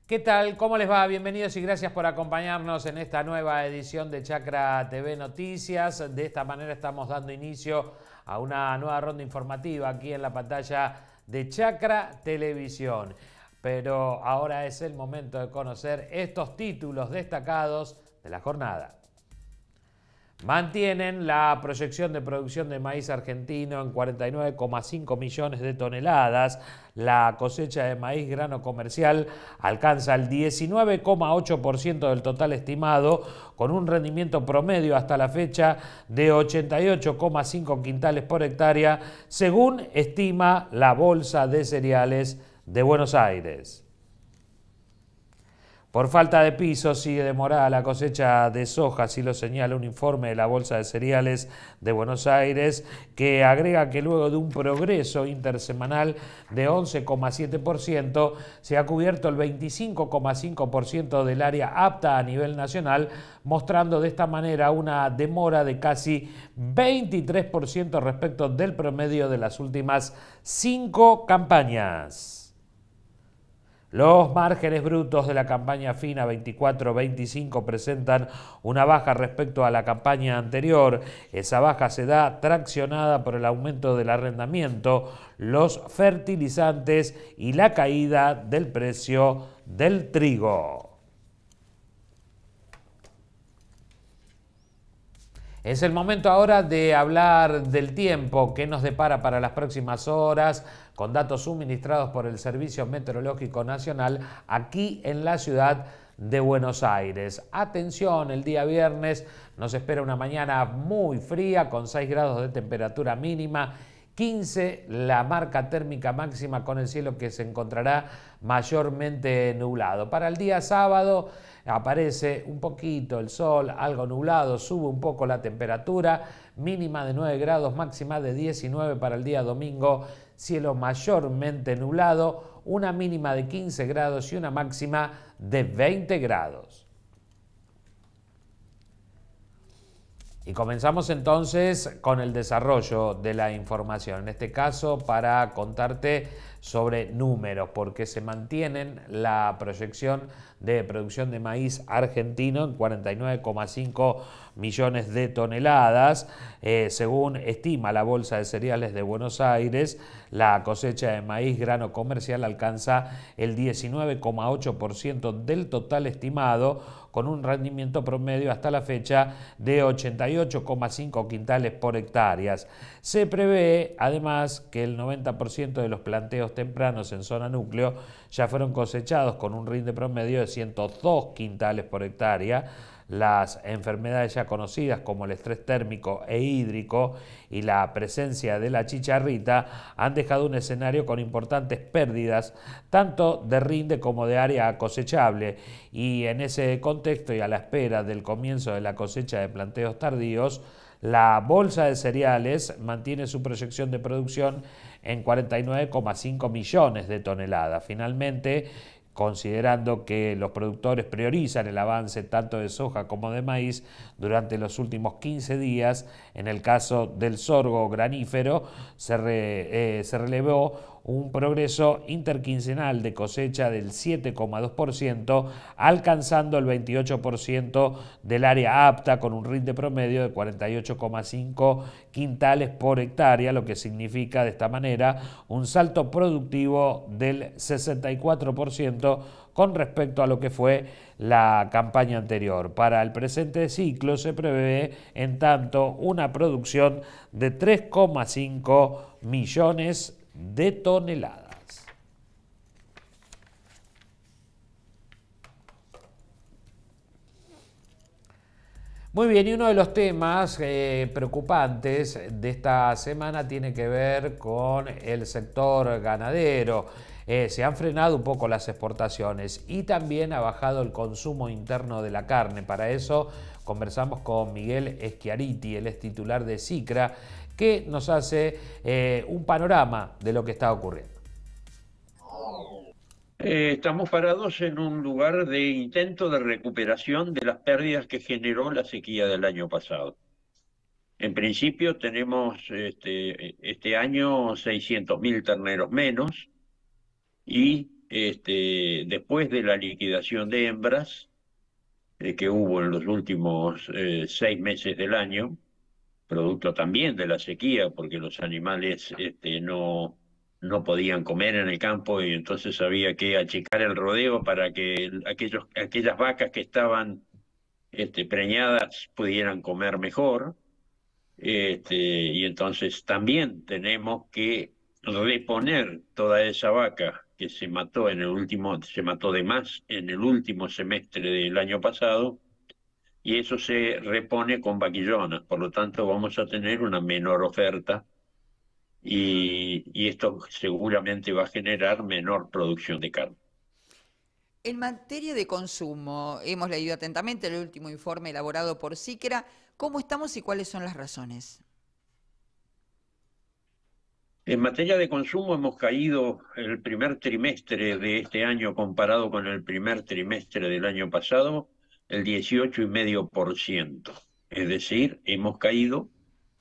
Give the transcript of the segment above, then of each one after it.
¿Qué tal? ¿Cómo les va? Bienvenidos y gracias por acompañarnos en esta nueva edición de Chacra TV Noticias. De esta manera estamos dando inicio a una nueva ronda informativa aquí en la pantalla de Chacra Televisión. Pero ahora es el momento de conocer estos títulos destacados de la jornada. Mantienen la proyección de producción de maíz argentino en 49,5 millones de toneladas. La cosecha de maíz grano comercial alcanza el 19,8% del total estimado, con un rendimiento promedio hasta la fecha de 88,5 quintales por hectárea, según estima la Bolsa de Cereales de Buenos Aires. Por falta de piso sigue demorada la cosecha de soja, así lo señala un informe de la Bolsa de Cereales de Buenos Aires, que agrega que luego de un progreso intersemanal de 11,7%, se ha cubierto el 25,5% del área apta a nivel nacional, mostrando de esta manera una demora de casi 23% respecto del promedio de las últimas 5 campañas. Los márgenes brutos de la campaña fina 24-25 presentan una baja respecto a la campaña anterior. Esa baja se da traccionada por el aumento del arrendamiento, los fertilizantes y la caída del precio del trigo. Es el momento ahora de hablar del tiempo que nos depara para las próximas horas, con datos suministrados por el Servicio Meteorológico Nacional aquí en la ciudad de Buenos Aires. Atención, el día viernes nos espera una mañana muy fría con 6 grados de temperatura mínima, 15 la marca térmica máxima, con el cielo que se encontrará mayormente nublado. Para el día sábado aparece un poquito el sol, algo nublado, sube un poco la temperatura, mínima de 9 grados, máxima de 19 para el día domingo, cielo mayormente nublado, una mínima de 15 grados y una máxima de 20 grados. Y comenzamos entonces con el desarrollo de la información, en este caso para contarte sobre números, porque se mantienen la proyección de producción de maíz argentino en 49,5 millones de toneladas. Según estima la Bolsa de Cereales de Buenos Aires, la cosecha de maíz grano comercial alcanza el 19,8% del total estimado, con un rendimiento promedio hasta la fecha de 88,5 quintales por hectáreas. Se prevé además que el 90% de los planteos tempranos en zona núcleo ya fueron cosechados con un rinde promedio de 102 quintales por hectárea. Las enfermedades ya conocidas como el estrés térmico e hídrico y la presencia de la chicharrita han dejado un escenario con importantes pérdidas tanto de rinde como de área cosechable, y en ese contexto y a la espera del comienzo de la cosecha de planteos tardíos, la Bolsa de Cereales mantiene su proyección de producción en 49,5 millones de toneladas. Finalmente, considerando que los productores priorizan el avance tanto de soja como de maíz durante los últimos 15 días, en el caso del sorgo granífero se relevó un progreso interquincenal de cosecha del 7,2%, alcanzando el 28% del área apta, con un rinde promedio de 48,5 quintales por hectárea, lo que significa de esta manera un salto productivo del 64% con respecto a lo que fue la campaña anterior. Para el presente ciclo se prevé, en tanto, una producción de 3,5 millones de toneladas. Muy bien, y uno de los temas preocupantes de esta semana tiene que ver con el sector ganadero. Se han frenado un poco las exportaciones y también ha bajado el consumo interno de la carne. Para eso conversamos con Miguel Schiariti, él es titular de SICRA, que nos hace un panorama de lo que está ocurriendo. Estamos parados en un lugar de intento de recuperación de las pérdidas que generó la sequía del año pasado. En principio tenemos este año 600.000 terneros menos y después de la liquidación de hembras que hubo en los últimos 6 meses del año, producto también de la sequía, porque los animales no podían comer en el campo y entonces había que achicar el rodeo para que aquellas vacas que estaban preñadas pudieran comer mejor. Y entonces también tenemos que reponer toda esa vaca que se mató de más en el último semestre del año pasado, y eso se repone con vaquillonas. Por lo tanto, vamos a tener una menor oferta y esto seguramente va a generar menor producción de carne. En materia de consumo, hemos leído atentamente el último informe elaborado por SICRA. ¿Cómo estamos y cuáles son las razones? En materia de consumo hemos caído el primer trimestre de este año comparado con el primer trimestre del año pasado, el 18,5%. Es decir, hemos caído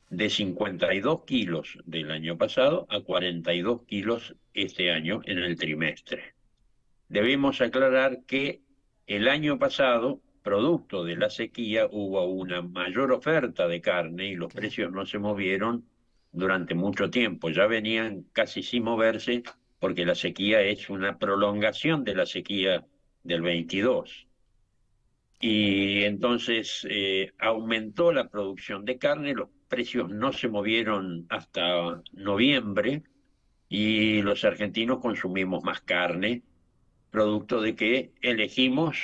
de 52 kilos del año pasado a 42 kilos este año en el trimestre. Debemos aclarar que el año pasado, producto de la sequía, hubo una mayor oferta de carne y los precios no se movieron durante mucho tiempo. Ya venían casi sin moverse porque la sequía es una prolongación de la sequía del 22. Y entonces aumentó la producción de carne, los precios no se movieron hasta noviembre y los argentinos consumimos más carne, producto de que elegimos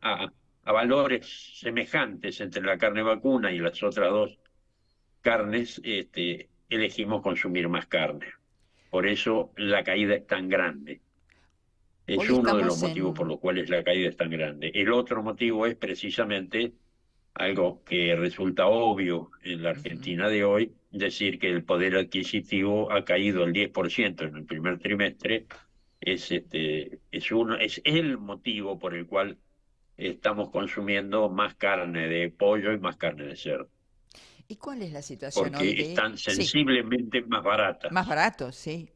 a valores semejantes entre la carne vacuna y las otras dos carnes, elegimos consumir más carne. Por eso la caída es tan grande. Es Hoy uno de los estamos motivos por en... los cuales la caída es tan grande. El otro motivo es precisamente algo que resulta obvio en la Ujú. Argentina de hoy, decir que el poder adquisitivo ha caído el 10% en el primer trimestre, es el motivo por el cual estamos consumiendo más carne de pollo y más carne de cerdo, ¿Y cuál es la situación hoy porque de...? están Sí, sensiblemente más más baratas. barato, sí.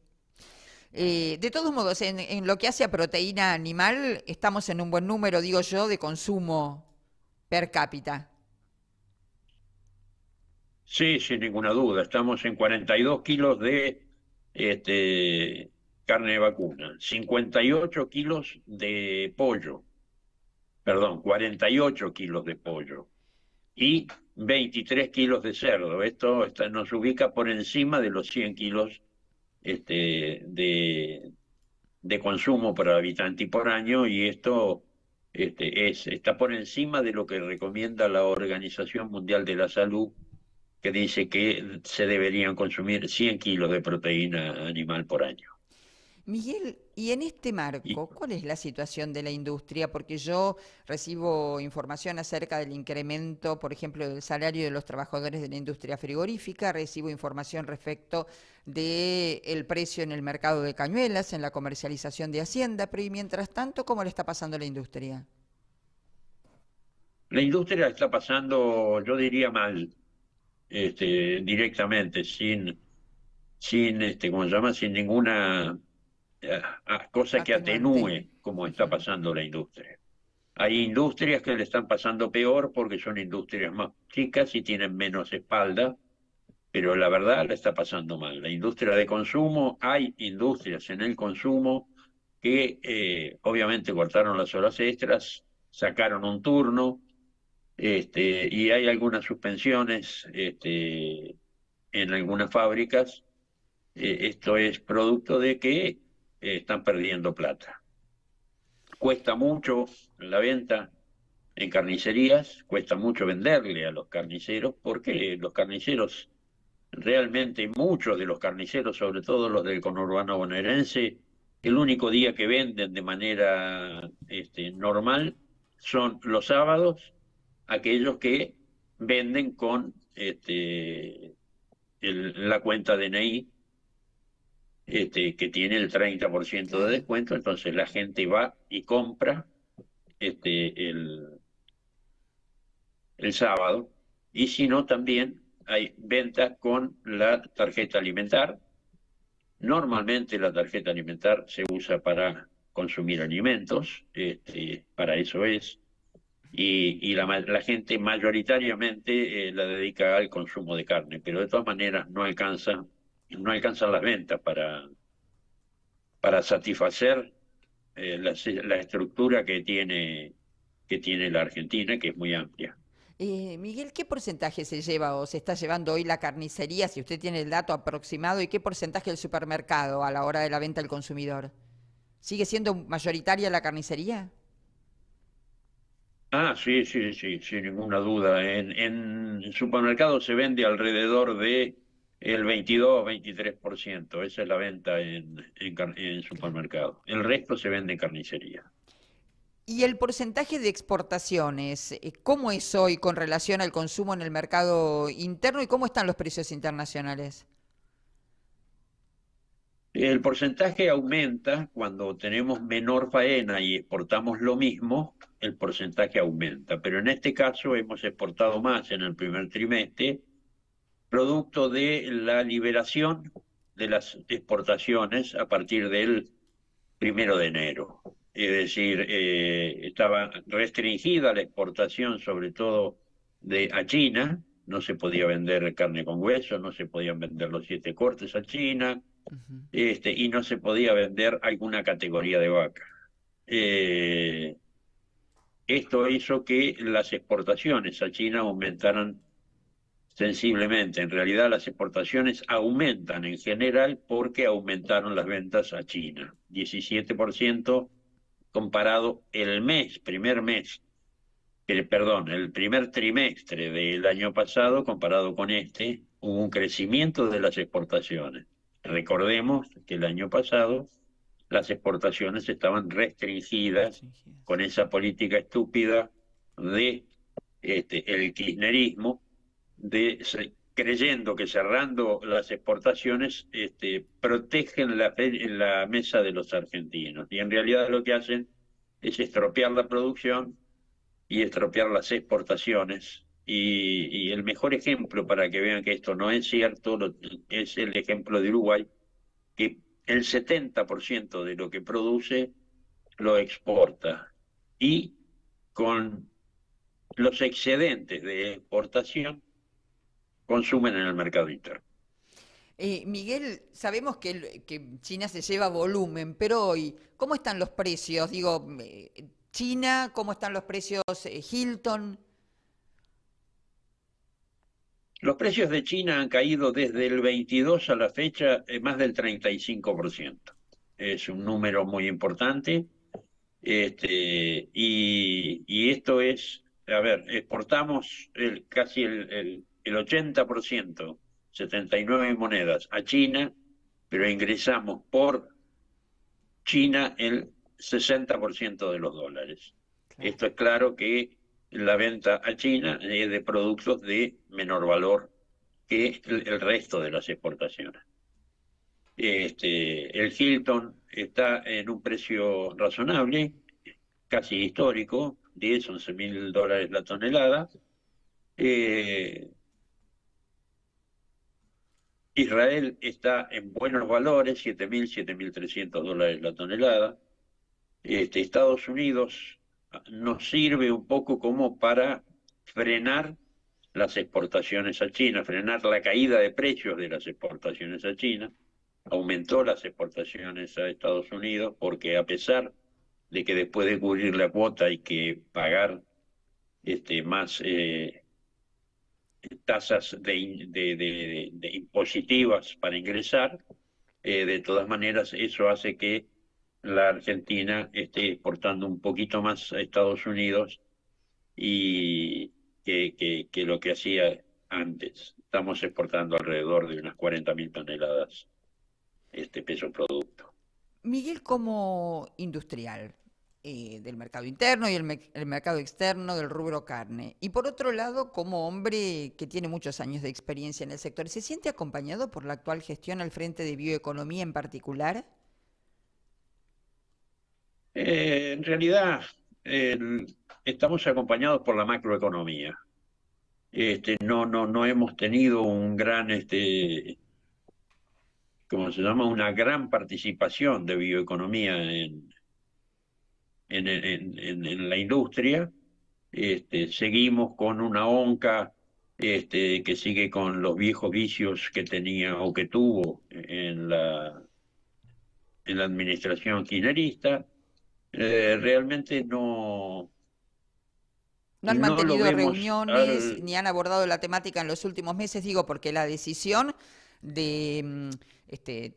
De todos modos, en lo que hace a proteína animal, estamos en un buen número, digo yo, de consumo per cápita. Sí, sin ninguna duda, estamos en 42 kilos de carne de vacuna, 58 kilos de pollo, perdón, 48 kilos de pollo y 23 kilos de cerdo. Nos ubica por encima de los 100 kilos este, de, de consumo por habitante y por año, y esto está por encima de lo que recomienda la Organización Mundial de la Salud, que dice que se deberían consumir 100 kilos de proteína animal por año. Miguel, y en este Y marco, ¿cuál es la situación de la industria? Porque yo recibo información acerca del incremento, por ejemplo, del salario de los trabajadores de la industria frigorífica, recibo información respecto del precio en el mercado de cañuelas, en la comercialización de Hacienda, pero y mientras tanto, ¿cómo le está pasando a la industria? la industria está pasando, yo diría mal, directamente, ¿cómo se llama? Sin ninguna cosa que Atenuante. atenúe cómo está Ujú. pasando la industria. Hay industrias que le están pasando peor porque son industrias más chicas y tienen menos espalda, pero la verdad la está pasando mal. La industria de consumo, hay industrias en el consumo que obviamente cortaron las horas extras, sacaron un turno, y hay algunas suspensiones en algunas fábricas. Esto es producto de que están perdiendo plata. Cuesta mucho la venta en carnicerías, cuesta mucho venderle a los carniceros, porque los carniceros, realmente muchos de los carniceros, sobre todo los del conurbano bonaerense, el único día que venden de manera normal son los sábados, aquellos que venden con la cuenta DNI, que tiene el 30% de Claro. descuento, entonces la gente va y compra este, el, el sábado, y si no, también hay ventas con la tarjeta alimentar, Normalmente la tarjeta alimentar se usa para consumir alimentos, para eso es, y la gente mayoritariamente la dedica al consumo de carne, pero de todas maneras no alcanzan las ventas para satisfacer la estructura que tiene la Argentina, que es muy amplia. Miguel, ¿qué porcentaje se lleva o se está llevando hoy la carnicería, si usted tiene el dato aproximado, y qué porcentaje el supermercado a la hora de la venta al consumidor? ¿Sigue siendo mayoritaria la carnicería? Ah, sí, sí, sí, sin ninguna duda. En supermercados se vende alrededor de el 22-23%. Esa es la venta en Claro. supermercado. El resto se vende en carnicería. ¿Y el porcentaje de exportaciones, cómo es hoy con relación al consumo en el mercado interno y cómo están los precios internacionales? El porcentaje aumenta cuando tenemos menor faena y exportamos lo mismo, el porcentaje aumenta. Pero en este caso hemos exportado más en el primer trimestre, producto de la liberación de las exportaciones a partir del 1 de enero. Es decir, estaba restringida la exportación, sobre todo a China. No se podía vender carne con hueso, no se podían vender los 7 cortes a China, Ujú. y no se podía vender alguna categoría de vaca. Eh, Esto hizo que las exportaciones a China aumentaran sensiblemente. En realidad las exportaciones aumentan en general porque aumentaron las ventas a China. 17% comparado primer mes, perdón, el primer trimestre del año pasado comparado con hubo un crecimiento de las exportaciones. Recordemos que el año pasado las exportaciones estaban restringidas Restringidas. con esa política estúpida de el kirchnerismo, creyendo que cerrando las exportaciones protegen la mesa de los argentinos. Y en realidad lo que hacen es estropear la producción y estropear las exportaciones. Y el mejor ejemplo para que vean que esto no es cierto es el ejemplo de Uruguay, que el 70% de lo que produce lo exporta. Y con los excedentes de exportación consumen en el mercado interno. Miguel, sabemos que, que China se lleva volumen, pero hoy, ¿cómo están los precios? Digo, China, ¿cómo están los precios Hilton? Los precios de China han caído desde el 22 a la fecha más del 35%. Es un número muy importante. Y esto es, a ver, exportamos casi el 80%, 79 monedas a China, pero ingresamos por China el 60% de los dólares. Claro. Esto es claro que la venta a China es de productos de menor valor que el resto de las exportaciones. El Hilton está en un precio razonable, casi histórico, 10-11 mil dólares la tonelada. Israel está en buenos valores, 7.000, 7.300 dólares la tonelada. Estados Unidos nos sirve un poco como para frenar las exportaciones a China, frenar la caída de precios de las exportaciones a China. Aumentó las exportaciones a Estados Unidos porque a pesar de que después de cubrir la cuota hay que pagar más tasas de impositivas para ingresar, de todas maneras eso hace que la Argentina esté exportando un poquito más a Estados Unidos y que lo que hacía antes. Estamos exportando alrededor de unas 40.000 toneladas peso producto. Miguel, como industrial del mercado interno y el mercado externo del rubro carne, y por otro lado, como hombre que tiene muchos años de experiencia en el sector, ¿se siente acompañado por la actual gestión al frente de bioeconomía en particular? En realidad, estamos acompañados por la macroeconomía. No hemos tenido un gran como se llama, una gran participación de bioeconomía en la industria. Seguimos con una ONCA que sigue con los viejos vicios que tenía o que tuvo en la administración kirchnerista. Realmente ¿No han no lo mantenido vemos reuniones ni han abordado la temática en los últimos meses? Digo, porque la decisión de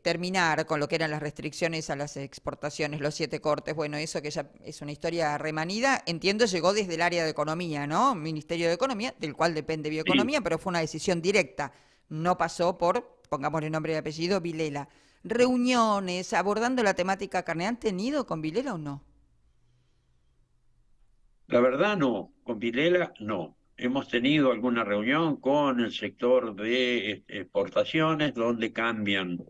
terminar con lo que eran las restricciones a las exportaciones, los 7 cortes, bueno, eso que ya es una historia remanida, entiendo, llegó desde el área de Economía, ¿no? Ministerio de Economía, del cual depende Sí, Bioeconomía, pero fue una decisión directa, no pasó por, pongámosle nombre y apellido, Vilela. ¿Reuniones abordando la temática carne han tenido con Vilela o no? la verdad no, con Vilela no. Hemos tenido alguna reunión con el sector de exportaciones donde cambian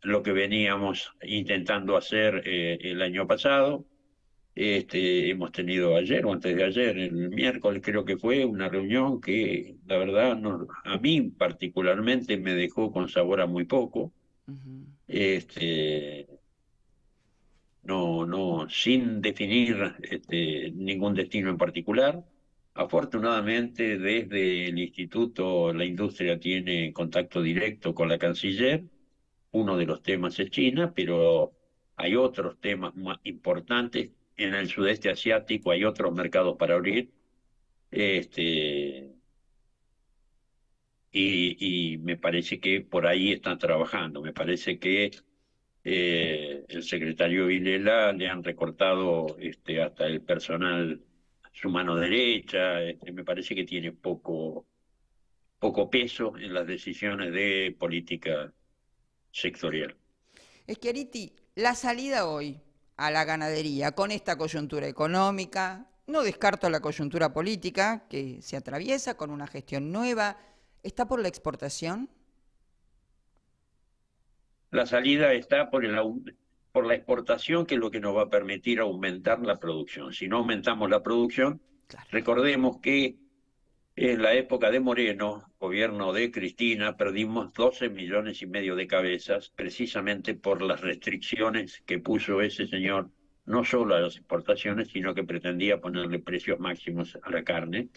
lo que veníamos intentando hacer el año pasado. Hemos tenido ayer o antes de ayer, el miércoles creo que fue, una reunión que la verdad a mí particularmente me dejó con sabor a muy poco. Ujú. Este, sin definir ningún destino en particular. Afortunadamente, desde el instituto, la industria tiene contacto directo con la canciller. Uno de los temas es China, pero hay otros temas más importantes. En el sudeste asiático hay otros mercados para abrir. Este, y me parece que por ahí están trabajando. Me parece que el secretario Vilela le han recortado hasta el personal, su mano derecha. Me parece que tiene poco peso en las decisiones de política sectorial. Schiaretti, la salida hoy a la ganadería con esta coyuntura económica, no descarto la coyuntura política que se atraviesa con una gestión nueva, ¿está por la exportación? La salida está por la exportación, que es lo que nos va a permitir aumentar la producción. Si no aumentamos la producción, Claro. recordemos que en la época de Moreno, gobierno de Cristina, perdimos 12,5 millones de cabezas, precisamente por las restricciones que puso ese señor, no solo a las exportaciones, sino que pretendía ponerle precios máximos a la carne.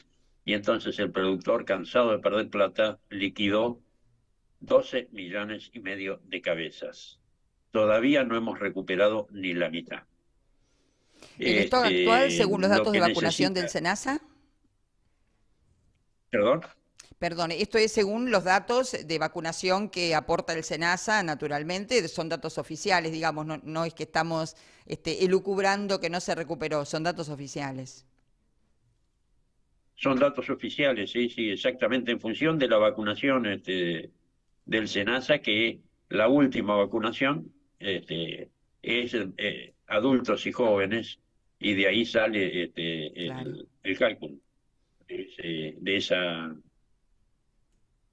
Y entonces el productor, cansado de perder plata, liquidó 12,5 millones de cabezas. Todavía no hemos recuperado ni la mitad. ¿El stock actual, según los Lo datos de que vacunación del necesita, SENASA? perdón. Perdón, esto es según los datos de vacunación que aporta el SENASA, naturalmente, son datos oficiales, digamos, no, no es que estamos elucubrando que no se recuperó, son datos oficiales. Son datos oficiales, sí, sí, exactamente en función de la vacunación del SENASA, que la última vacunación es adultos y jóvenes, y de ahí sale Claro. el cálculo de esa,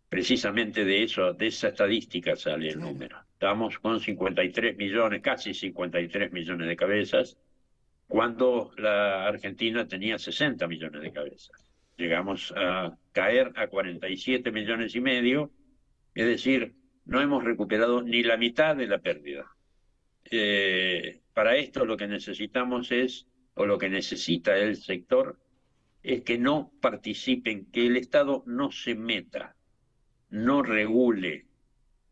precisamente de eso, de esa estadística sale el Claro. número. Estamos con 53 millones, casi 53 millones de cabezas, cuando la Argentina tenía 60 millones de cabezas. Llegamos a caer a 47,5 millones, es decir, no hemos recuperado ni la mitad de la pérdida. Para esto lo que necesitamos es, o lo que necesita el sector, es que no participen, que el Estado no se meta, no regule.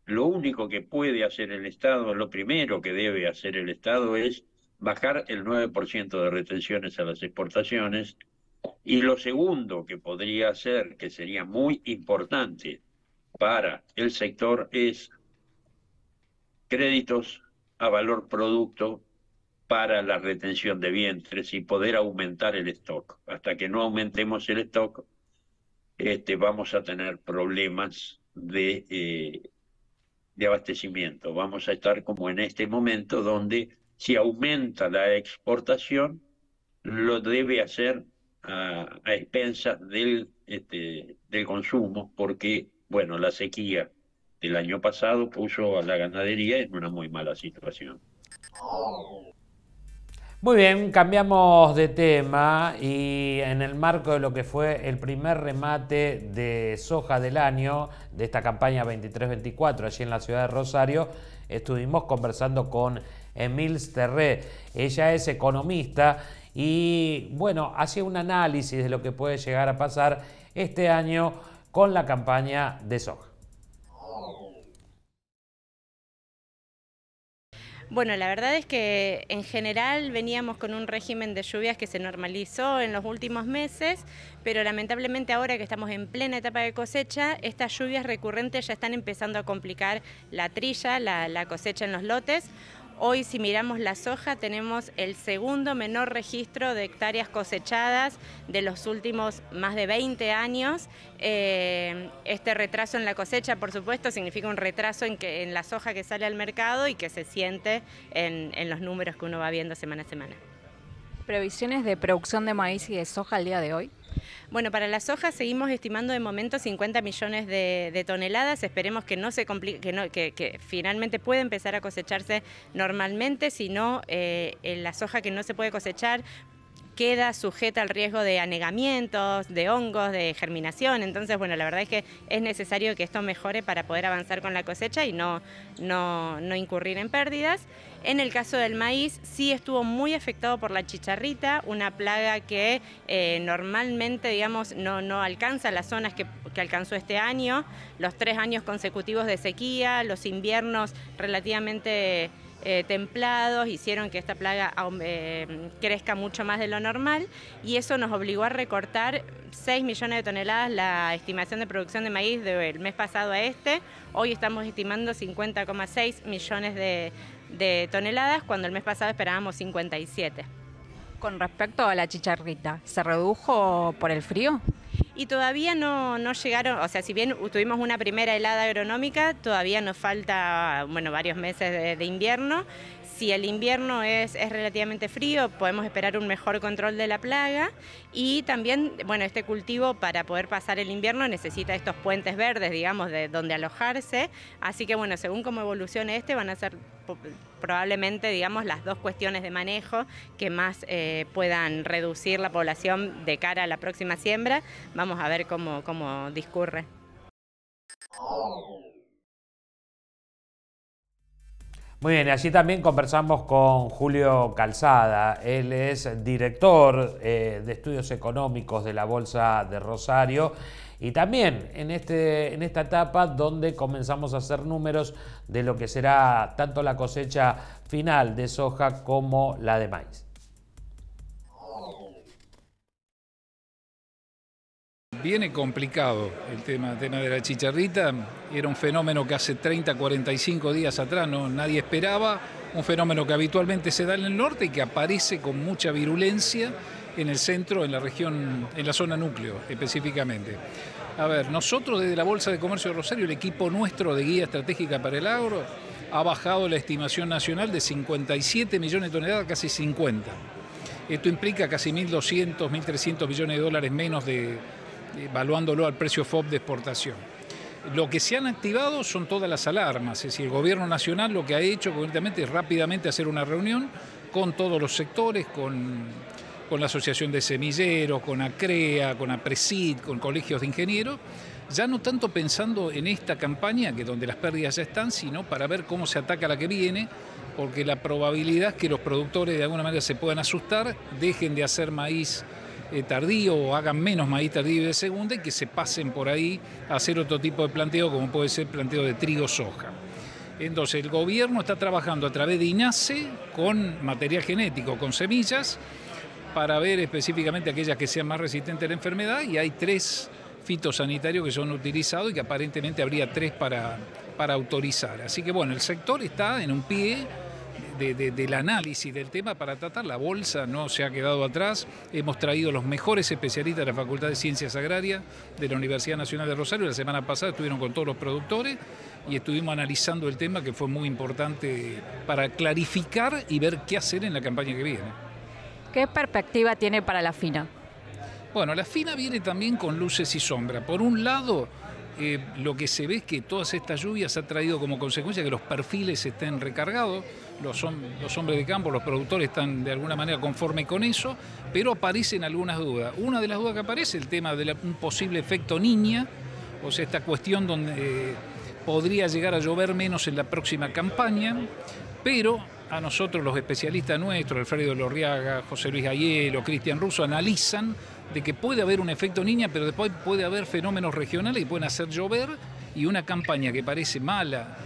Lo único que puede hacer el Estado, lo primero que debe hacer el Estado es bajar el 9% de retenciones a las exportaciones, y lo segundo que podría hacer, que sería muy importante para el sector, es créditos a valor producto para la retención de vientres y poder aumentar el stock. Hasta que no aumentemos el stock, vamos a tener problemas de abastecimiento. Vamos a estar como en este momento, donde si aumenta la exportación, lo debe hacer a expensas del consumo, porque, bueno, la sequía del año pasado puso a la ganadería en una muy mala situación. Muy bien, cambiamos de tema y en el marco de lo que fue el primer remate de soja del año de esta campaña 23-24 allí en la ciudad de Rosario, estuvimos conversando con Emils Terré. Ella es economista y bueno, hacía un análisis de lo que puede llegar a pasar este año con la campaña de soja. Bueno, la verdad es que en general veníamos con un régimen de lluvias que se normalizó en los últimos meses, pero lamentablemente ahora que estamos en plena etapa de cosecha, estas lluvias recurrentes ya están empezando a complicar la trilla, la cosecha en los lotes. Hoy, si miramos la soja, tenemos el segundo menor registro de hectáreas cosechadas de los últimos más de 20 años. Este retraso en la cosecha, por supuesto, significa un retraso en la soja que sale al mercado y que se siente en los números que uno va viendo semana a semana. ¿Previsiones de producción de maíz y de soja al día de hoy? Bueno, para la soja seguimos estimando de momento 50 millones de toneladas. Esperemos que no se complique, que finalmente pueda empezar a cosecharse normalmente, si no, la soja que no se puede cosechar queda sujeta al riesgo de anegamientos, de hongos, de germinación. Entonces, bueno, la verdad es que es necesario que esto mejore para poder avanzar con la cosecha y no incurrir en pérdidas. En el caso del maíz, sí estuvo muy afectado por la chicharrita, una plaga que normalmente, digamos, no alcanza las zonas que alcanzó este año. Los 3 años consecutivos de sequía, los inviernos relativamente templados hicieron que esta plaga crezca mucho más de lo normal y eso nos obligó a recortar 6 millones de toneladas la estimación de producción de maíz del mes pasado a este. Hoy estamos estimando 50,6 millones de toneladas cuando el mes pasado esperábamos 57. Con respecto a la chicharrita, ¿se redujo por el frío? Y todavía no llegaron, o sea, si bien tuvimos una primera helada agronómica, todavía nos falta, bueno, varios meses de invierno. Si el invierno es relativamente frío, podemos esperar un mejor control de la plaga y también, bueno, este cultivo para poder pasar el invierno necesita estos puentes verdes, digamos, de donde alojarse. Así que, bueno, según cómo evolucione van a ser probablemente, digamos, las dos cuestiones de manejo que más puedan reducir la población de cara a la próxima siembra. Vamos a ver cómo discurre. Muy bien, allí también conversamos con Julio Calzada. Él es director de estudios económicos de la Bolsa de Rosario y también en esta etapa donde comenzamos a hacer números de lo que será tanto la cosecha final de soja como la de maíz. Viene complicado el tema de la chicharrita, era un fenómeno que hace 30, 45 días atrás nadie esperaba, un fenómeno que habitualmente se da en el norte y que aparece con mucha virulencia en el centro, en la región, en la zona núcleo específicamente. A ver, nosotros desde la Bolsa de Comercio de Rosario, el equipo nuestro de guía estratégica para el agro, ha bajado la estimación nacional de 57 millones de toneladas a casi 50. Esto implica casi 1.200, 1.300 millones de dólares menos evaluándolo al precio FOB de exportación. Lo que se han activado son todas las alarmas, es decir, el gobierno nacional lo que ha hecho concretamente es rápidamente hacer una reunión con todos los sectores, con la Asociación de Semilleros, con ACREA, con APRESID, con colegios de ingenieros, ya no tanto pensando en esta campaña, que donde las pérdidas ya están, sino para ver cómo se ataca la que viene, porque la probabilidad es que los productores de alguna manera se puedan asustar, dejen de hacer maíz tardío o hagan menos maíz tardío de segunda y que se pasen por ahí a hacer otro tipo de planteo como puede ser planteo de trigo-soja. Entonces el gobierno está trabajando a través de INASE con material genético, con semillas, para ver específicamente aquellas que sean más resistentes a la enfermedad y hay 3 fitosanitarios que son utilizados y que aparentemente habría 3 para autorizar. Así que bueno, el sector está en un pie del análisis del tema para tratar. La bolsa no se ha quedado atrás, hemos traído los mejores especialistas de la Facultad de Ciencias Agrarias de la Universidad Nacional de Rosario, la semana pasada estuvieron con todos los productores y estuvimos analizando el tema que fue muy importante para clarificar y ver qué hacer en la campaña que viene. ¿Qué perspectiva tiene para la fina? Bueno, la fina viene también con luces y sombras. Por un lado, lo que se ve es que todas estas lluvias ha traído como consecuencia que los perfiles estén recargados, los hombres de campo, los productores están de alguna manera conformes con eso, pero aparecen algunas dudas. Una de las dudas que aparece es el tema de un posible efecto niña, o sea, esta cuestión donde podría llegar a llover menos en la próxima campaña, pero a nosotros los especialistas nuestros, Alfredo Lorriaga, José Luis Aiello, Cristian Russo, analizan de que puede haber un efecto niña, pero después puede haber fenómenos regionales que pueden hacer llover, y una campaña que parece mala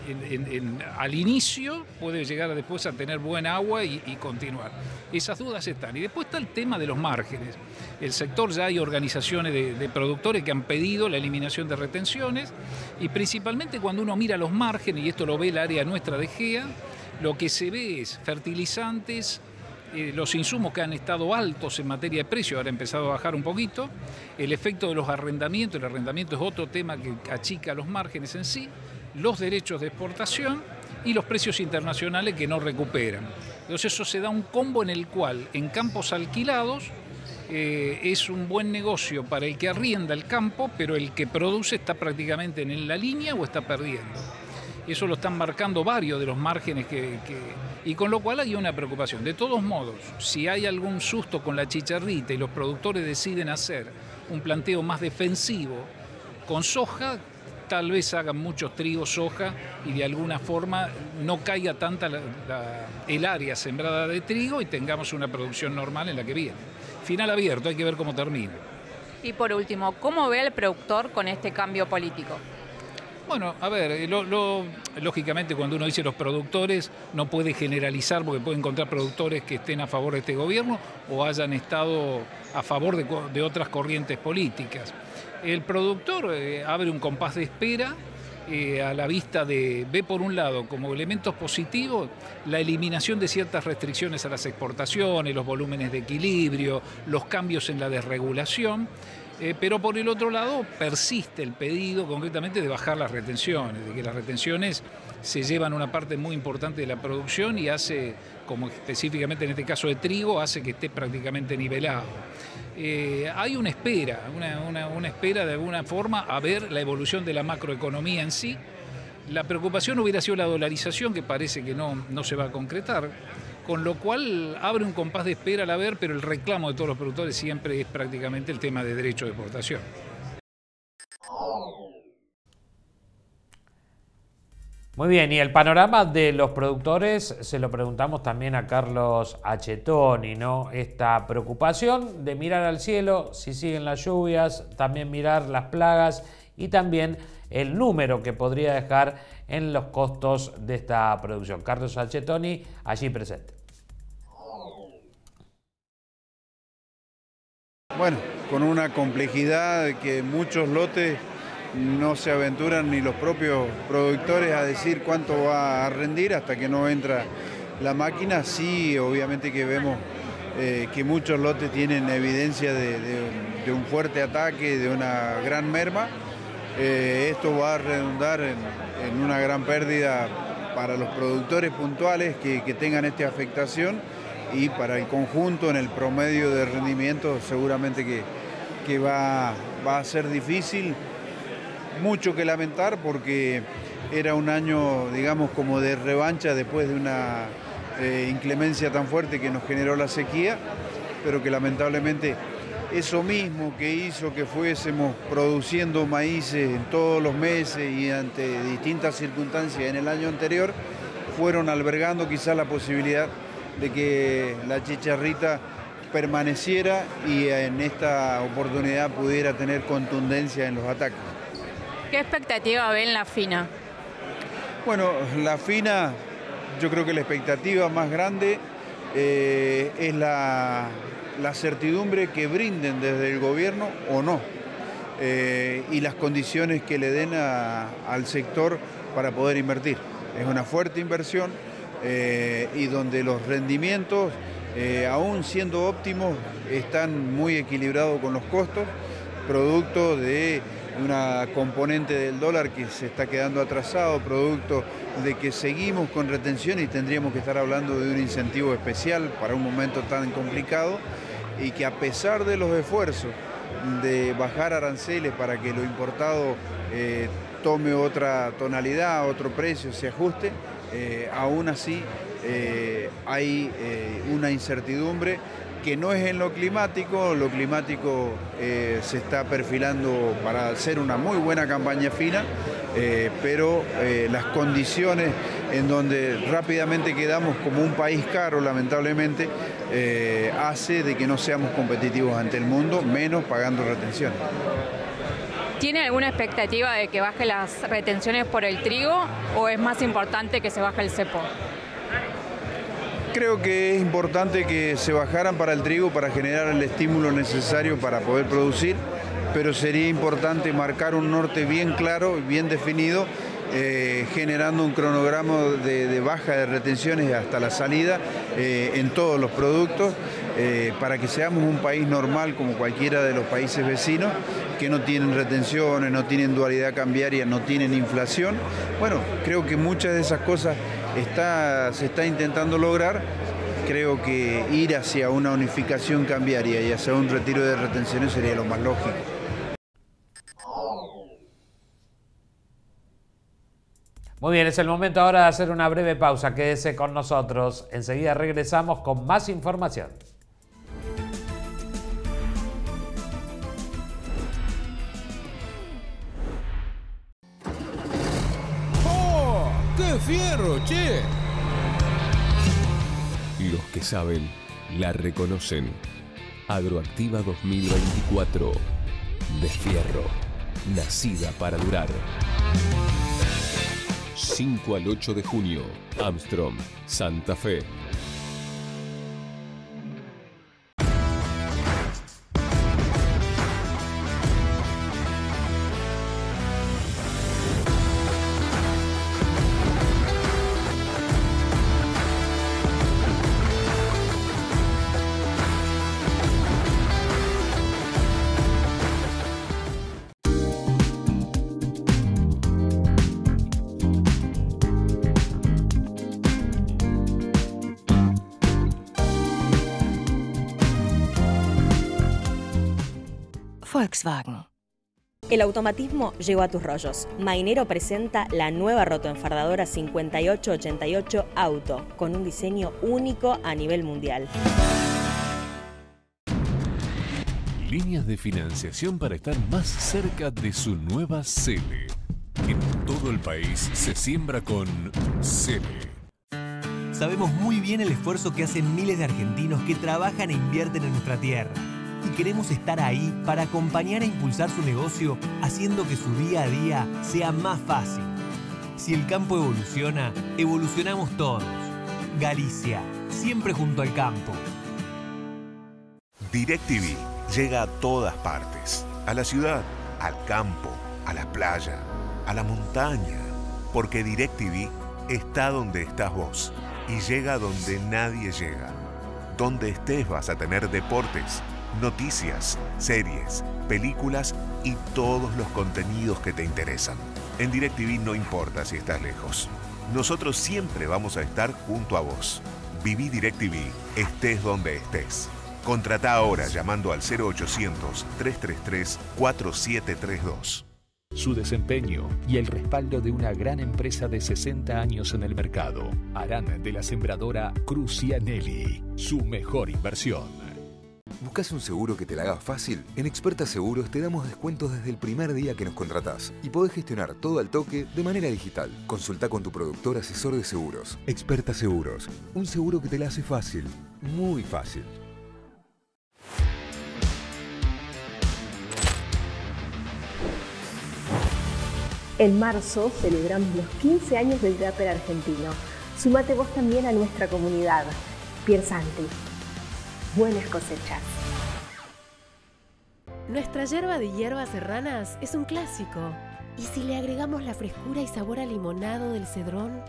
al inicio puede llegar después a tener buena agua y continuar. Esas dudas están. Y después está el tema de los márgenes. El sector, ya hay organizaciones de productores que han pedido la eliminación de retenciones, y principalmente cuando uno mira los márgenes, y esto lo ve el área nuestra de GEA, lo que se ve es fertilizantes, los insumos que han estado altos en materia de precio, ahora ha empezado a bajar un poquito, el efecto de los arrendamientos, el arrendamiento es otro tema que achica los márgenes en sí, los derechos de exportación y los precios internacionales que no recuperan. Entonces eso se da un combo en el cual en campos alquilados es un buen negocio para el que arrienda el campo, pero el que produce está prácticamente en la línea o está perdiendo. Eso lo están marcando varios de los márgenes y con lo cual hay una preocupación. De todos modos, si hay algún susto con la chicharrita y los productores deciden hacer un planteo más defensivo con soja, tal vez hagan muchos trigos, soja, y de alguna forma no caiga tanta el área sembrada de trigo y tengamos una producción normal en la que viene. Final abierto, hay que ver cómo termina. Y por último, ¿cómo ve al productor con este cambio político? Bueno, a ver, lógicamente cuando uno dice los productores no puede generalizar, porque puede encontrar productores que estén a favor de este gobierno o hayan estado a favor de otras corrientes políticas. El productor abre un compás de espera a la vista ve por un lado como elementos positivos la eliminación de ciertas restricciones a las exportaciones, los volúmenes de equilibrio, los cambios en la desregulación. Pero por el otro lado persiste el pedido concretamente de bajar las retenciones, de que las retenciones se llevan una parte muy importante de la producción y hace, como específicamente en este caso de trigo, hace que esté prácticamente nivelado. Hay una espera, una espera de alguna forma a ver la evolución de la macroeconomía en sí. La preocupación hubiera sido la dolarización, que parece que no se va a concretar, con lo cual abre un compás de espera al haber, pero el reclamo de todos los productores siempre es prácticamente el tema de derecho de exportación. Muy bien, y el panorama de los productores se lo preguntamos también a Carlos Achetoni, ¿no? Esta preocupación de mirar al cielo, si siguen las lluvias, también mirar las plagas y también el número que podría dejar en los costos de esta producción. Carlos Achetoni, allí presente. Bueno, con una complejidad que muchos lotes no se aventuran ni los propios productores a decir cuánto va a rendir hasta que no entra la máquina. Sí, obviamente que vemos que muchos lotes tienen evidencia de un fuerte ataque, de una gran merma. Esto va a redundar en una gran pérdida para los productores puntuales que tengan esta afectación, y para el conjunto en el promedio de rendimiento seguramente que va a ser difícil. Mucho que lamentar porque era un año, digamos, como de revancha después de una inclemencia tan fuerte que nos generó la sequía, pero que lamentablemente eso mismo que hizo que fuésemos produciendo maíces en todos los meses y ante distintas circunstancias en el año anterior, fueron albergando quizás la posibilidad de que la chicharrita permaneciera y en esta oportunidad pudiera tener contundencia en los ataques. ¿Qué expectativa ve en la fina? Bueno, la fina, yo creo que la expectativa más grande es la certidumbre que brinden desde el gobierno o no, y las condiciones que le den al sector para poder invertir. Es una fuerte inversión y donde los rendimientos, aún siendo óptimos, están muy equilibrados con los costos, producto de una componente del dólar que se está quedando atrasado, producto de que seguimos con retención y tendríamos que estar hablando de un incentivo especial para un momento tan complicado, y que a pesar de los esfuerzos de bajar aranceles para que lo importado tome otra tonalidad, otro precio, se ajuste, aún así hay una incertidumbre que no es en lo climático se está perfilando para hacer una muy buena campaña fina, pero las condiciones en donde rápidamente quedamos como un país caro, lamentablemente, hace de que no seamos competitivos ante el mundo, menos pagando retenciones. ¿Tiene alguna expectativa de que baje las retenciones por el trigo o es más importante que se baje el cepo? Creo que es importante que se bajaran para el trigo para generar el estímulo necesario para poder producir, pero sería importante marcar un norte bien claro y bien definido, generando un cronograma de baja de retenciones hasta la salida en todos los productos, para que seamos un país normal como cualquiera de los países vecinos, que no tienen retenciones, no tienen dualidad cambiaria, no tienen inflación. Bueno, creo que muchas de esas cosas se está intentando lograr. Creo que ir hacia una unificación cambiaria y hacia un retiro de retenciones sería lo más lógico. Muy bien, es el momento ahora de hacer una breve pausa. Quédese con nosotros. Enseguida regresamos con más información. ¡Oh! ¡Qué fierro, che! Los que saben, la reconocen. Agroactiva 2024. De Fierro. Nacida para durar. 5 al 8 de junio. Armstrong, Santa Fe. Volkswagen. El automatismo llegó a tus rollos. Mainero presenta la nueva rotoenfardadora 5888 Auto, con un diseño único a nivel mundial. Líneas de financiación para estar más cerca de su nueva Cele. En todo el país se siembra con Cele. Sabemos muy bien el esfuerzo que hacen miles de argentinos que trabajan e invierten en nuestra tierra. Y queremos estar ahí para acompañar e impulsar su negocio, haciendo que su día a día sea más fácil. Si el campo evoluciona, evolucionamos todos. Galicia, siempre junto al campo. DirecTV llega a todas partes. A la ciudad, al campo, a la playa, a la montaña. Porque DirecTV está donde estás vos y llega donde nadie llega. Donde estés vas a tener deportes, noticias, series, películas y todos los contenidos que te interesan. En DirecTV no importa si estás lejos. Nosotros siempre vamos a estar junto a vos. Viví DirecTV, estés donde estés. Contratá ahora llamando al 0800-333-4732. Su desempeño y el respaldo de una gran empresa de 60 años en el mercado harán de la sembradora Crucianelli su mejor inversión. ¿Buscas un seguro que te la haga fácil? En Experta Seguros te damos descuentos desde el primer día que nos contratás y podés gestionar todo al toque de manera digital. Consulta con tu productor asesor de seguros. Experta Seguros, un seguro que te la hace fácil, muy fácil. En marzo celebramos los 15 años del Grapper argentino. Sumate vos también a nuestra comunidad. Piersanti. Buenas cosechas. Nuestra yerba de hierbas serranas es un clásico. ¿Y si le agregamos la frescura y sabor a limonado del cedrón?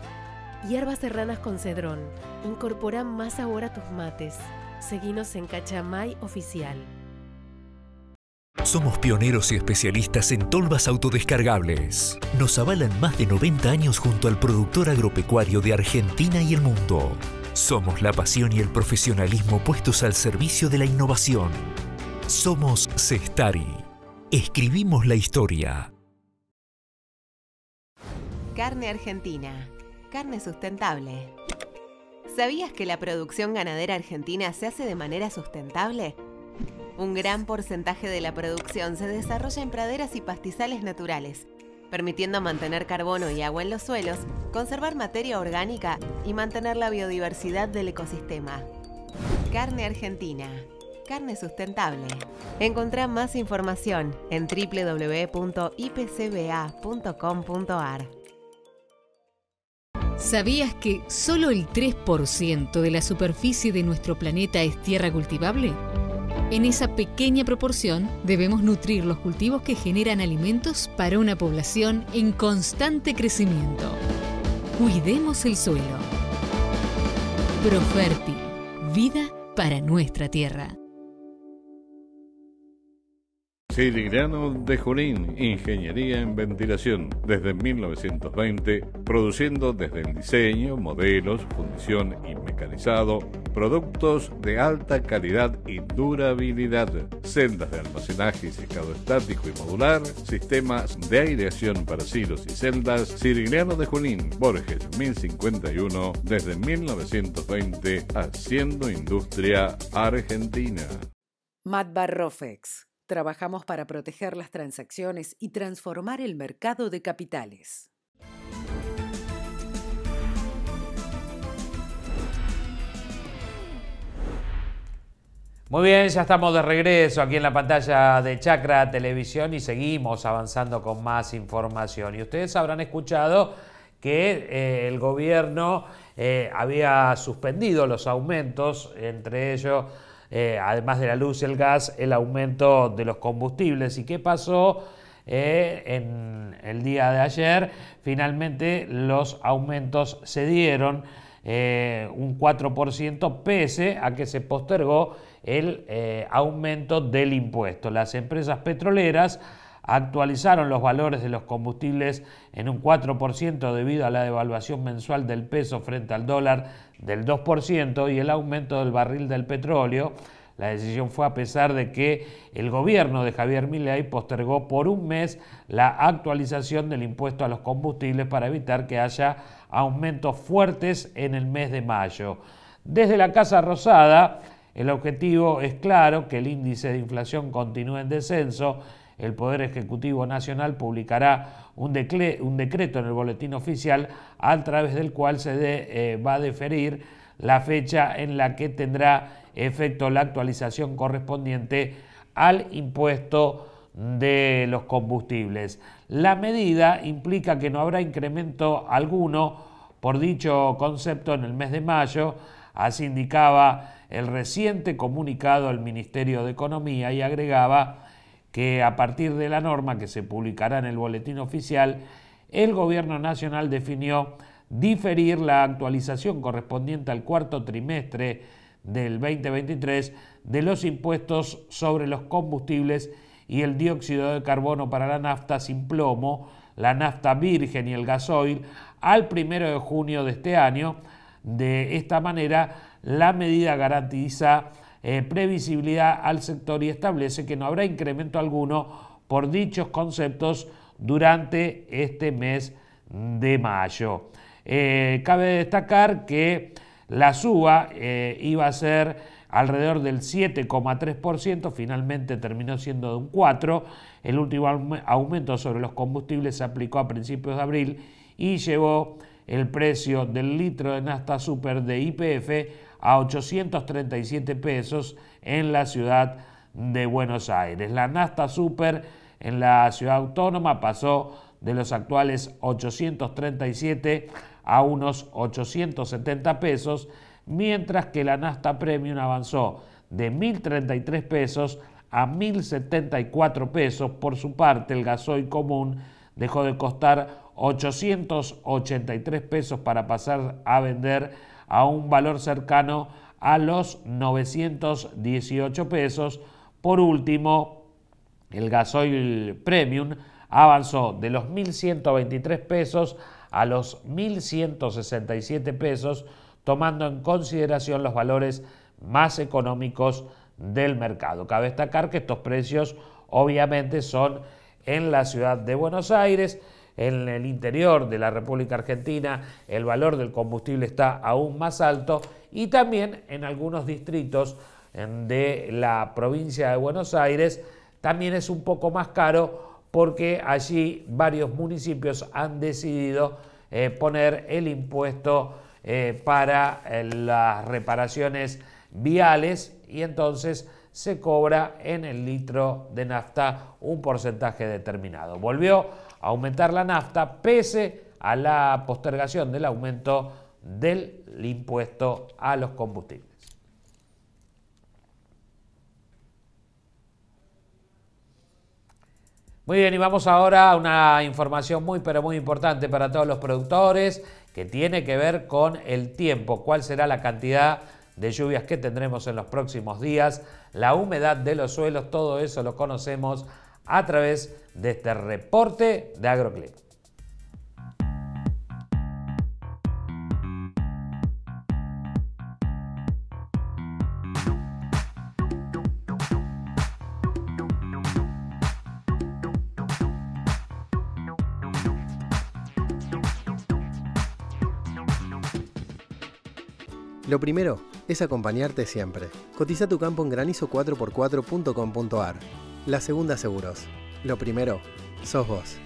Hierbas serranas con cedrón. Incorpora más sabor a tus mates. Seguinos en Cachamay Oficial. Somos pioneros y especialistas en tolvas autodescargables. Nos avalan más de 90 años junto al productor agropecuario de Argentina y el mundo. Somos la pasión y el profesionalismo puestos al servicio de la innovación. Somos Cestari. Escribimos la historia. Carne Argentina. Carne sustentable. ¿Sabías que la producción ganadera argentina se hace de manera sustentable? Un gran porcentaje de la producción se desarrolla en praderas y pastizales naturales, permitiendo mantener carbono y agua en los suelos, conservar materia orgánica y mantener la biodiversidad del ecosistema. Carne Argentina. Carne sustentable. Encontrá más información en www.ipcba.com.ar. ¿Sabías que solo el 3% de la superficie de nuestro planeta es tierra cultivable? En esa pequeña proporción debemos nutrir los cultivos que generan alimentos para una población en constante crecimiento. Cuidemos el suelo. Profértil, vida para nuestra tierra. Sirigliano de Junín, ingeniería en ventilación, desde 1920, produciendo desde el diseño, modelos, fundición y mecanizado, productos de alta calidad y durabilidad, celdas de almacenaje y secado estático y modular, sistemas de aireación para silos y celdas. Sirigliano de Junín, Borges 1051, desde 1920, haciendo industria argentina. Matbar Rofex. Trabajamos para proteger las transacciones y transformar el mercado de capitales. Muy bien, ya estamos de regreso aquí en la pantalla de Chacra Televisión y seguimos avanzando con más información. Y ustedes habrán escuchado que el gobierno había suspendido los aumentos, entre ellos, además de la luz y el gas, el aumento de los combustibles. ¿Y qué pasó en el día de ayer? Finalmente los aumentos se dieron un 4% pese a que se postergó el aumento del impuesto. Las empresas petroleras actualizaron los valores de los combustibles en un 4% debido a la devaluación mensual del peso frente al dólar del 2% y el aumento del barril del petróleo. La decisión fue a pesar de que el gobierno de Javier Milei postergó por un mes la actualización del impuesto a los combustibles para evitar que haya aumentos fuertes en el mes de mayo. Desde la Casa Rosada, el objetivo es claro: que el índice de inflación continúe en descenso. El Poder Ejecutivo Nacional publicará un decreto en el Boletín Oficial a través del cual se va a deferir la fecha en la que tendrá efecto la actualización correspondiente al impuesto de los combustibles. La medida implica que no habrá incremento alguno por dicho concepto en el mes de mayo, así indicaba el reciente comunicado del Ministerio de Economía, y agregaba que a partir de la norma que se publicará en el Boletín Oficial, el Gobierno Nacional definió diferir la actualización correspondiente al cuarto trimestre del 2023 de los impuestos sobre los combustibles y el dióxido de carbono para la nafta sin plomo, la nafta virgen y el gasoil al 1 de junio de este año. De esta manera, la medida garantiza previsibilidad al sector y establece que no habrá incremento alguno por dichos conceptos durante este mes de mayo. Cabe destacar que la suba iba a ser alrededor del 7,3%, finalmente terminó siendo de un 4%. El último aumento sobre los combustibles se aplicó a principios de abril y llevó el precio del litro de nafta super de YPF a 837 pesos en la ciudad de Buenos Aires. La nafta super en la ciudad autónoma pasó de los actuales 837 a unos 870 pesos, mientras que la nafta premium avanzó de 1.033 pesos a 1.074 pesos. Por su parte, el gasoil común dejó de costar 883 pesos para pasar a vender a un valor cercano a los 918 pesos. Por último, el gasoil premium avanzó de los 1.123 pesos a los 1.167 pesos, tomando en consideración los valores más económicos del mercado. Cabe destacar que estos precios obviamente son en la ciudad de Buenos Aires. en el interior de la República Argentina el valor del combustible está aún más alto, y también en algunos distritos de la provincia de Buenos Aires también es un poco más caro, porque allí varios municipios han decidido poner el impuesto para las reparaciones viales, y entonces se cobra en el litro de nafta un porcentaje determinado. Volvió a aumentar la nafta pese a la postergación del aumento del impuesto a los combustibles. Muy bien, y vamos ahora a una información muy pero muy importante para todos los productores, que tiene que ver con el tiempo. ¿Cuál será la cantidad de lluvias que tendremos en los próximos días? La humedad de los suelos, todo eso lo conocemos a través de este reporte de Agroclima. Lo primero es acompañarte siempre. Cotiza tu campo en granizo4x4.com.ar. La Segunda Seguros. Lo primero sos vos.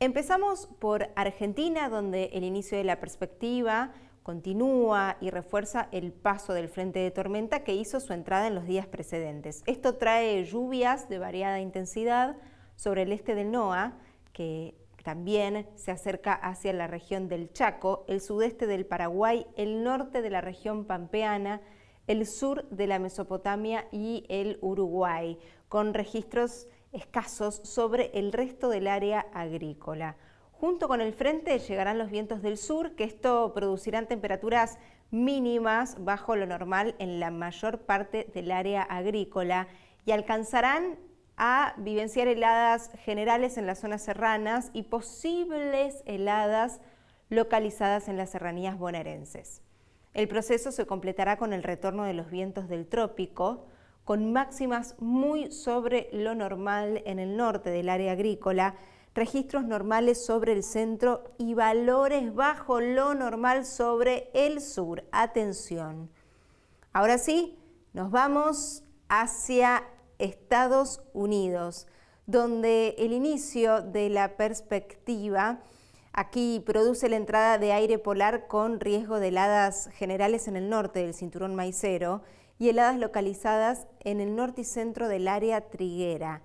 Empezamos por Argentina, donde el inicio de la perspectiva continúa y refuerza el paso del frente de tormenta que hizo su entrada en los días precedentes. Esto trae lluvias de variada intensidad sobre el este del NOA, que también se acerca hacia la región del Chaco, el sudeste del Paraguay, el norte de la región pampeana, el sur de la Mesopotamia y el Uruguay, con registros escasos sobre el resto del área agrícola. Junto con el frente llegarán los vientos del sur, que esto producirán temperaturas mínimas bajo lo normal en la mayor parte del área agrícola y alcanzarán a vivenciar heladas generales en las zonas serranas y posibles heladas localizadas en las serranías bonaerenses. El proceso se completará con el retorno de los vientos del trópico, con máximas muy sobre lo normal en el norte del área agrícola, registros normales sobre el centro y valores bajo lo normal sobre el sur. Atención. Ahora sí, nos vamos hacia Estados Unidos, donde el inicio de la perspectiva aquí produce la entrada de aire polar con riesgo de heladas generales en el norte del cinturón maicero y heladas localizadas en el norte y centro del área triguera.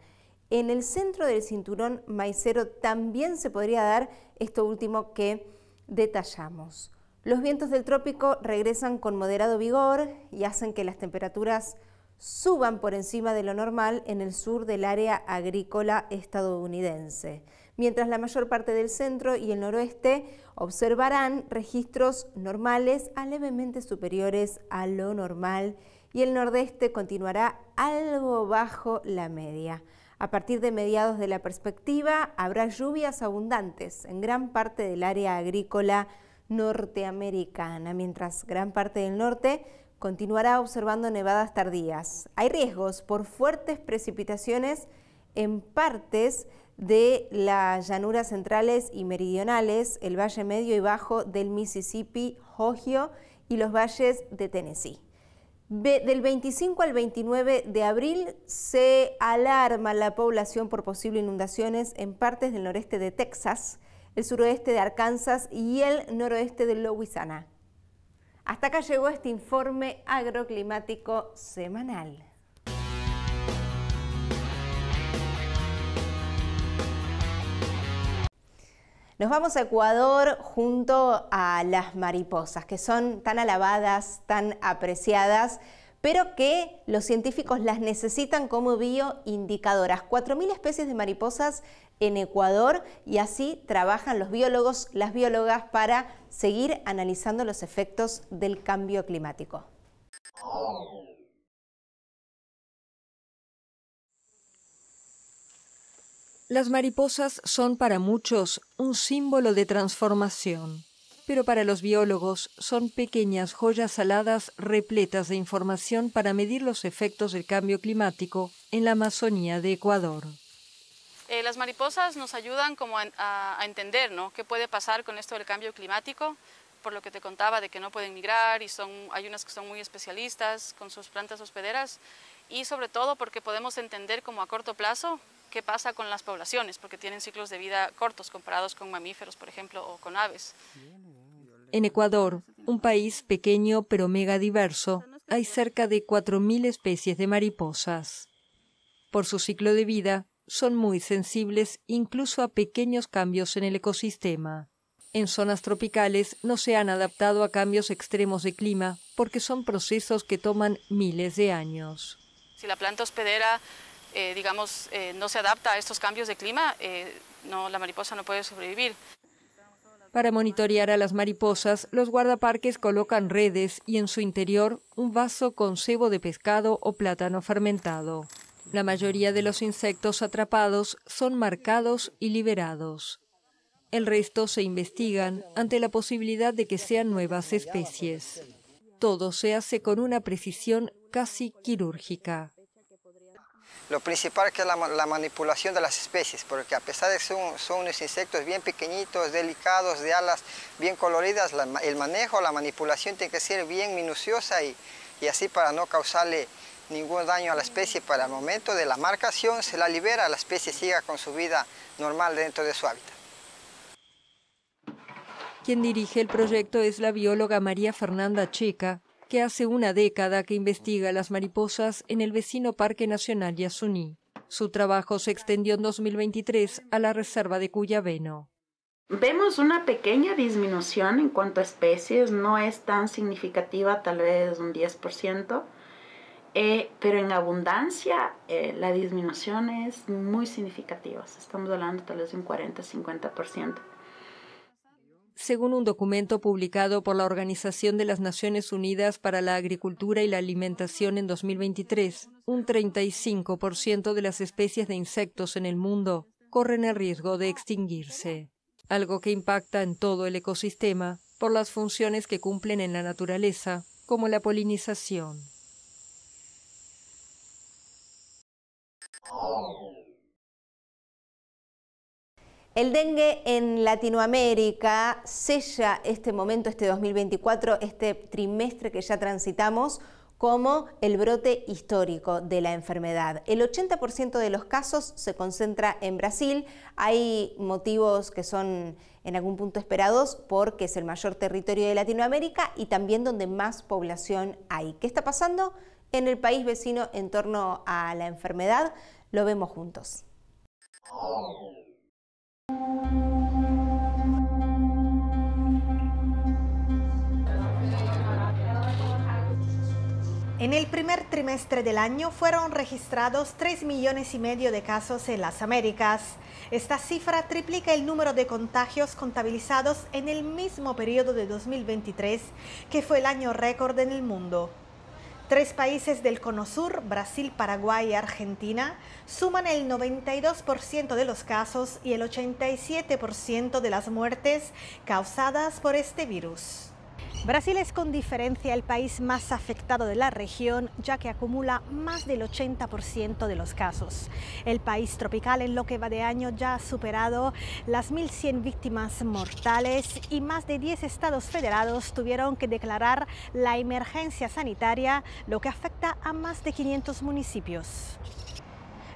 En el centro del cinturón maicero también se podría dar esto último que detallamos. Los vientos del trópico regresan con moderado vigor y hacen que las temperaturas suban por encima de lo normal en el sur del área agrícola estadounidense, mientras la mayor parte del centro y el noroeste observarán registros normales a levemente superiores a lo normal, y el nordeste continuará algo bajo la media. A partir de mediados de la perspectiva habrá lluvias abundantes en gran parte del área agrícola norteamericana, mientras gran parte del norte continuará observando nevadas tardías. Hay riesgos por fuertes precipitaciones en partes de las llanuras centrales y meridionales, el valle medio y bajo del Mississippi, Ohio y los valles de Tennessee. Del 25 al 29 de abril se alarma la población por posibles inundaciones en partes del noreste de Texas, el suroeste de Arkansas y el noroeste de Louisiana. Hasta acá llegó este informe agroclimático semanal. Nos vamos a Ecuador junto a las mariposas, que son tan alabadas, tan apreciadas, pero que los científicos las necesitan como bioindicadoras. 4.000 especies de mariposas en Ecuador, y así trabajan los biólogos, las biólogas, para seguir analizando los efectos del cambio climático. Las mariposas son para muchos un símbolo de transformación, pero para los biólogos son pequeñas joyas aladas repletas de información para medir los efectos del cambio climático en la Amazonía de Ecuador. Las mariposas nos ayudan como a entender, ¿no?, qué puede pasar con esto del cambio climático, por lo que te contaba de que no pueden migrar y hay unas que son muy especialistas con sus plantas hospederas, y sobre todo porque podemos entender como a corto plazo qué pasa con las poblaciones, porque tienen ciclos de vida cortos comparados con mamíferos, por ejemplo, o con aves. En Ecuador, un país pequeño pero mega diverso, hay cerca de 4.000 especies de mariposas. Por su ciclo de vida, son muy sensibles incluso a pequeños cambios en el ecosistema. En zonas tropicales no se han adaptado a cambios extremos de clima porque son procesos que toman miles de años. Si la planta hospedera, no se adapta a estos cambios de clima, la mariposa no puede sobrevivir. Para monitorear a las mariposas, los guardaparques colocan redes y en su interior un vaso con cebo de pescado o plátano fermentado. La mayoría de los insectos atrapados son marcados y liberados. El resto se investigan ante la posibilidad de que sean nuevas especies. Todo se hace con una precisión casi quirúrgica. Lo principal que es la manipulación de las especies, porque a pesar de que son unos insectos bien pequeñitos, delicados, de alas bien coloridas, el manejo, la manipulación tiene que ser bien minuciosa y así para no causarle ningún daño a la especie. Para el momento de la marcación se la libera, la especie siga con su vida normal dentro de su hábitat. Quien dirige el proyecto es la bióloga María Fernanda Checa, que hace una década que investiga las mariposas en el vecino Parque Nacional Yasuní. Su trabajo se extendió en 2023 a la reserva de Cuyabeno. Vemos una pequeña disminución en cuanto a especies, no es tan significativa, tal vez un 10%, pero en abundancia la disminución es muy significativa. Estamos hablando tal vez de un 40-50%. Según un documento publicado por la Organización de las Naciones Unidas para la Agricultura y la Alimentación en 2023, un 35% de las especies de insectos en el mundo corren el riesgo de extinguirse, algo que impacta en todo el ecosistema por las funciones que cumplen en la naturaleza, como la polinización. El dengue en Latinoamérica sella este momento, este 2024, este trimestre que ya transitamos, como el brote histórico de la enfermedad. El 80% de los casos se concentra en Brasil. Hay motivos que son en algún punto esperados porque es el mayor territorio de Latinoamérica y también donde más población hay. ¿Qué está pasando en el país vecino en torno a la enfermedad? Lo vemos juntos. En el primer trimestre del año fueron registrados 3,5 millones de casos en las Américas. Esta cifra triplica el número de contagios contabilizados en el mismo periodo de 2023, que fue el año récord en el mundo. 3 países del Cono Sur, Brasil, Paraguay y Argentina, suman el 92% de los casos y el 87% de las muertes causadas por este virus. Brasil es con diferencia el país más afectado de la región, ya que acumula más del 80% de los casos. El país tropical en lo que va de año ya ha superado las 1.100 víctimas mortales y más de 10 estados federados tuvieron que declarar la emergencia sanitaria, lo que afecta a más de 500 municipios.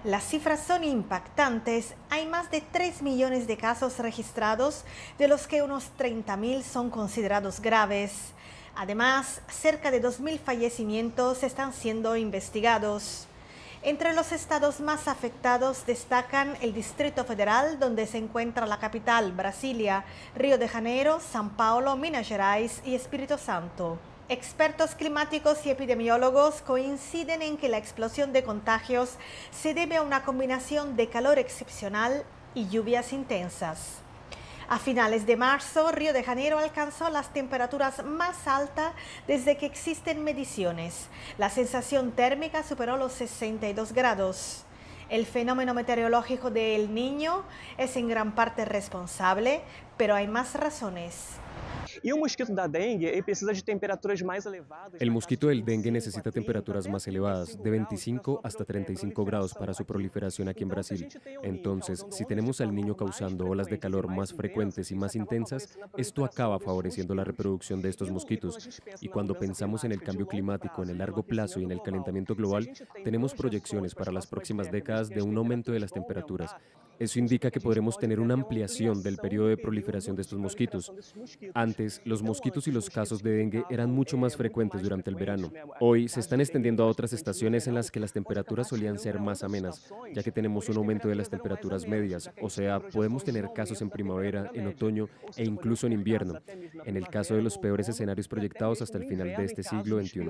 Las cifras son impactantes. Hay más de 3 millones de casos registrados, de los que unos 30.000 son considerados graves. Además, cerca de 2.000 fallecimientos están siendo investigados. Entre los estados más afectados destacan el Distrito Federal, donde se encuentra la capital, Brasilia, Río de Janeiro, São Paulo, Minas Gerais y Espíritu Santo. Expertos climáticos y epidemiólogos coinciden en que la explosión de contagios se debe a una combinación de calor excepcional y lluvias intensas. A finales de marzo, Río de Janeiro alcanzó las temperaturas más altas desde que existen mediciones. La sensación térmica superó los 62 grados. El fenómeno meteorológico de El Niño es en gran parte responsable, pero hay más razones. El mosquito del dengue necesita temperaturas más elevadas, de 25 hasta 35 grados para su proliferación aquí en Brasil. Entonces, si tenemos al niño causando olas de calor más frecuentes y más intensas, esto acaba favoreciendo la reproducción de estos mosquitos. Y cuando pensamos en el cambio climático en el largo plazo y en el calentamiento global, tenemos proyecciones para las próximas décadas de un aumento de las temperaturas. Eso indica que podremos tener una ampliación del periodo de proliferación de estos mosquitos. Antes, los mosquitos y los casos de dengue eran mucho más frecuentes durante el verano. Hoy se están extendiendo a otras estaciones en las que las temperaturas solían ser más amenas, ya que tenemos un aumento de las temperaturas medias, o sea, podemos tener casos en primavera, en otoño e incluso en invierno, en el caso de los peores escenarios proyectados hasta el final de este siglo XXI.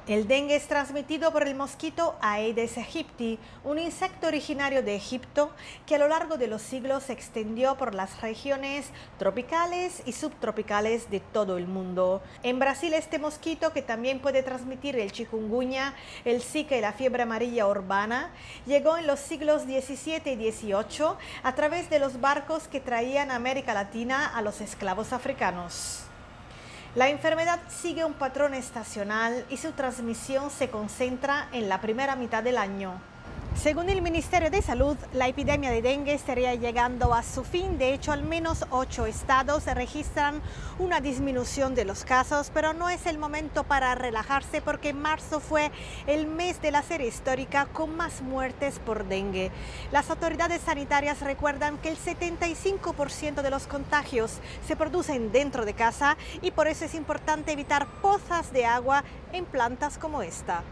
El dengue es transmitido por el mosquito Aedes aegypti, un insecto originario de Egipto que a lo largo de los siglos se extendió por las regiones tropicales y subtropicales de todo el mundo. En Brasil, este mosquito, que también puede transmitir el chikungunya, el Zika y la fiebre amarilla urbana, llegó en los siglos XVII y XVIII a través de los barcos que traían a América Latina a los esclavos africanos. La enfermedad sigue un patrón estacional y su transmisión se concentra en la primera mitad del año. Según el Ministerio de Salud, la epidemia de dengue estaría llegando a su fin. De hecho, al menos 8 estados registran una disminución de los casos, pero no es el momento para relajarse porque marzo fue el mes de la serie histórica con más muertes por dengue. Las autoridades sanitarias recuerdan que el 75% de los contagios se producen dentro de casa y por eso es importante evitar pozas de agua en plantas como esta.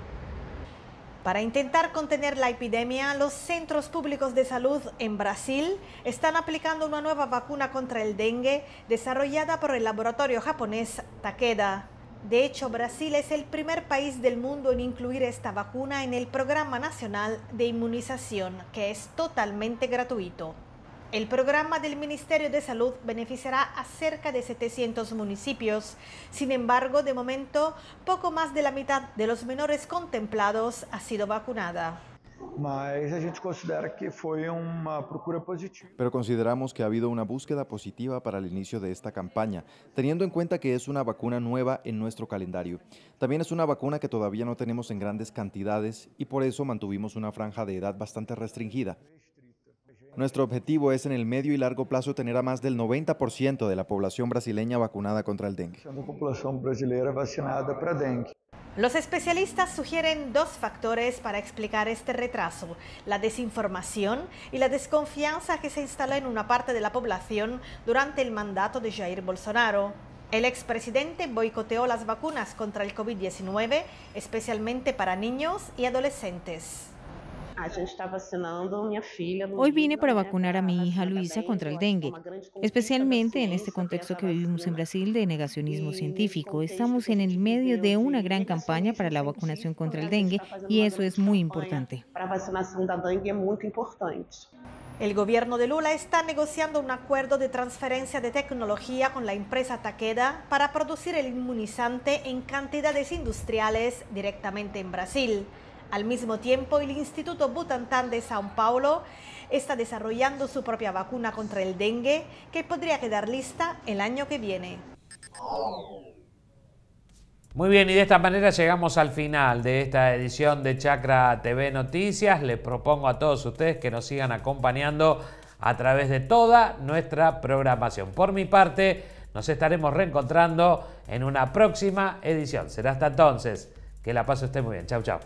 Para intentar contener la epidemia, los centros públicos de salud en Brasil están aplicando una nueva vacuna contra el dengue desarrollada por el laboratorio japonés Takeda. De hecho, Brasil es el primer país del mundo en incluir esta vacuna en el Programa Nacional de Inmunización, que es totalmente gratuito. El programa del Ministerio de Salud beneficiará a cerca de 700 municipios. Sin embargo, de momento, poco más de la mitad de los menores contemplados ha sido vacunada. Pero consideramos que ha habido una búsqueda positiva para el inicio de esta campaña, teniendo en cuenta que es una vacuna nueva en nuestro calendario. También es una vacuna que todavía no tenemos en grandes cantidades y por eso mantuvimos una franja de edad bastante restringida. Nuestro objetivo es en el medio y largo plazo tener a más del 90% de la población brasileña vacunada contra el dengue. Los especialistas sugieren 2 factores para explicar este retraso: la desinformación y la desconfianza que se instaló en una parte de la población durante el mandato de Jair Bolsonaro. El expresidente boicoteó las vacunas contra el COVID-19, especialmente para niños y adolescentes. Hoy vine para vacunar a mi hija Luisa contra el dengue, especialmente en este contexto que vivimos en Brasil de negacionismo científico. Estamos en el medio de una gran campaña para la vacunación contra el dengue y eso es muy importante. El gobierno de Lula está negociando un acuerdo de transferencia de tecnología con la empresa Takeda para producir el inmunizante en cantidades industriales directamente en Brasil. Al mismo tiempo, el Instituto Butantan de São Paulo está desarrollando su propia vacuna contra el dengue que podría quedar lista el año que viene. Muy bien, y de esta manera llegamos al final de esta edición de Chacra TV Noticias. Les propongo a todos ustedes que nos sigan acompañando a través de toda nuestra programación. Por mi parte, nos estaremos reencontrando en una próxima edición. Será hasta entonces. Que la paz esté muy bien. Chau, chau.